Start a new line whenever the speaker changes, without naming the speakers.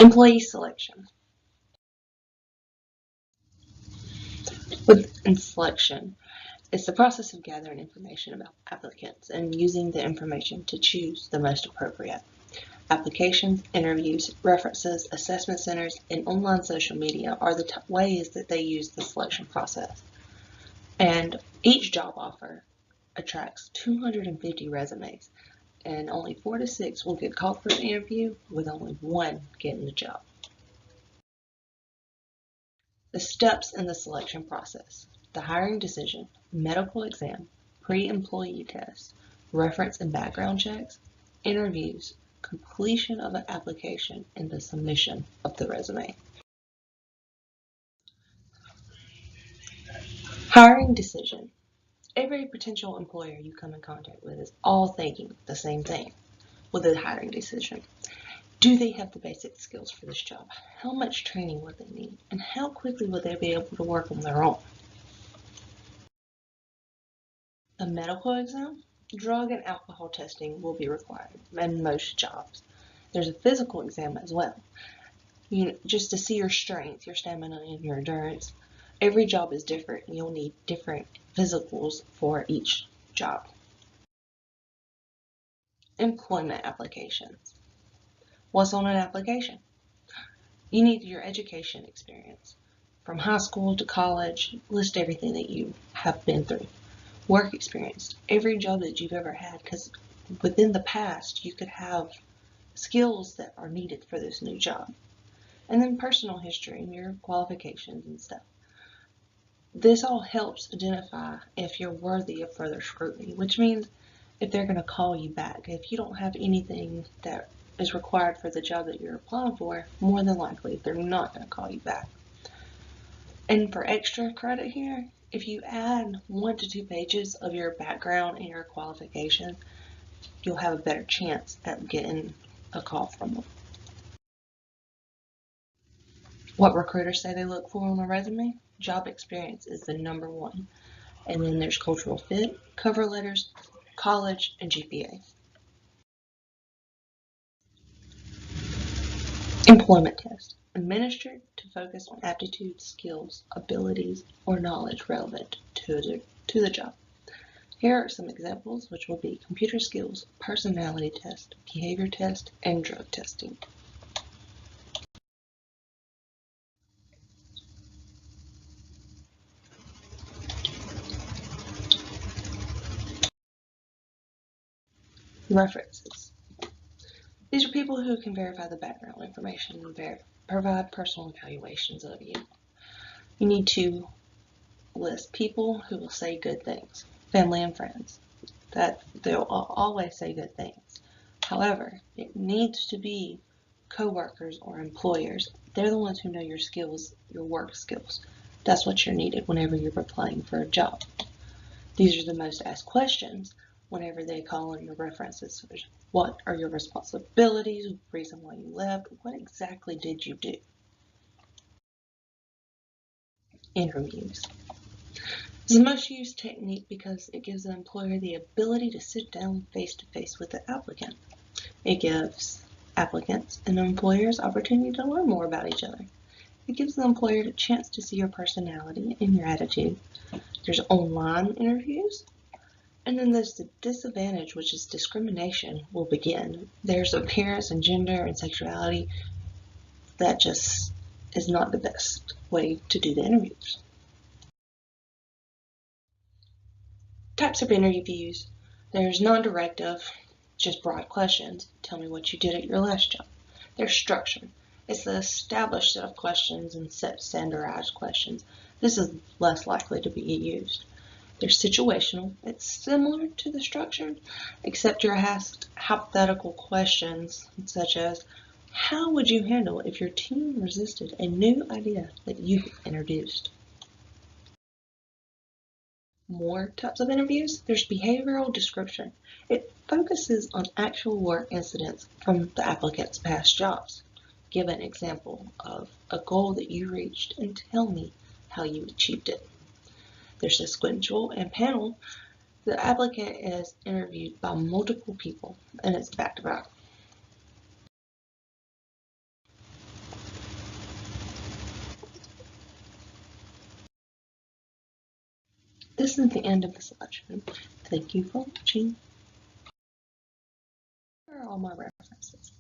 Employee selection. Within selection, it's the process of gathering information about applicants and using the information to choose the most appropriate. Applications, interviews, references, assessment centers, and online social media are the ways that they use the selection process. And each job offer attracts 250 resumes, and only 4 to 6 will get called for an interview, with only 1 getting the job. The steps in the selection process: the hiring decision, medical exam, pre-employee test, reference and background checks, interviews, completion of an application, and the submission of the resume. Hiring decision. Every potential employer you come in contact with is all thinking the same thing with a hiring decision. Do they have the basic skills for this job? How much training would they need? And how quickly would they be able to work on their own? A medical exam, drug and alcohol testing will be required in most jobs. There's a physical exam as well, just to see your strength, your stamina, and your endurance. Every job is different. You'll need different physicals for each job. Employment applications. What's on an application? You need your education experience. From high school to college, list everything that you have been through. Work experience, every job that you've ever had, because within the past you could have skills that are needed for this new job. And then personal history and your qualifications and stuff. This all helps identify if you're worthy of further scrutiny, which means if they're going to call you back. If you don't have anything that is required for the job that you're applying for, more than likely they're not going to call you back. And for extra credit here, if you add 1 to 2 pages of your background and your qualifications, you'll have a better chance at getting a call from them. What recruiters say they look for on a resume? Job experience is the #1. And then there's cultural fit, cover letters, college, and GPA. Employment test. Administered to focus on aptitude, skills, abilities, or knowledge relevant to the job. Here are some examples, which will be computer skills, personality test, behavior test, and drug testing. References. These are people who can verify the background information and provide personal evaluations of you. You need to list people who will say good things, family and friends, that they'll always say good things. However, it needs to be co-workers or employers. They're the ones who know your skills, your work skills. That's what you're needed whenever you're applying for a job. These are the most asked questions whenever they call on your references. So what are your responsibilities, reason why you left, what exactly did you do? Interviews. It's the most used technique because it gives the employer the ability to sit down face-to-face with the applicant. It gives applicants and employers opportunity to learn more about each other. It gives the employer a chance to see your personality and your attitude. There's online interviews, and then there's the disadvantage, which is discrimination will begin. There's appearance and gender and sexuality. That just is not the best way to do the interviews. Types of interviews. There's non-directive, just broad questions. Tell me what you did at your last job. There's structured. It's the established set of questions and set standardized questions. This is less likely to be used. There's situational. It's similar to the structured, except you're asked hypothetical questions such as, how would you handle if your team resisted a new idea that you introduced? More types of interviews. There's behavioral description. It focuses on actual work incidents from the applicant's past jobs. Give an example of a goal that you reached and tell me how you achieved it. There's a sequential and panel. The applicant is interviewed by multiple people and it's back to back. This is the end of the selection. Thank you for watching. Here are all my references.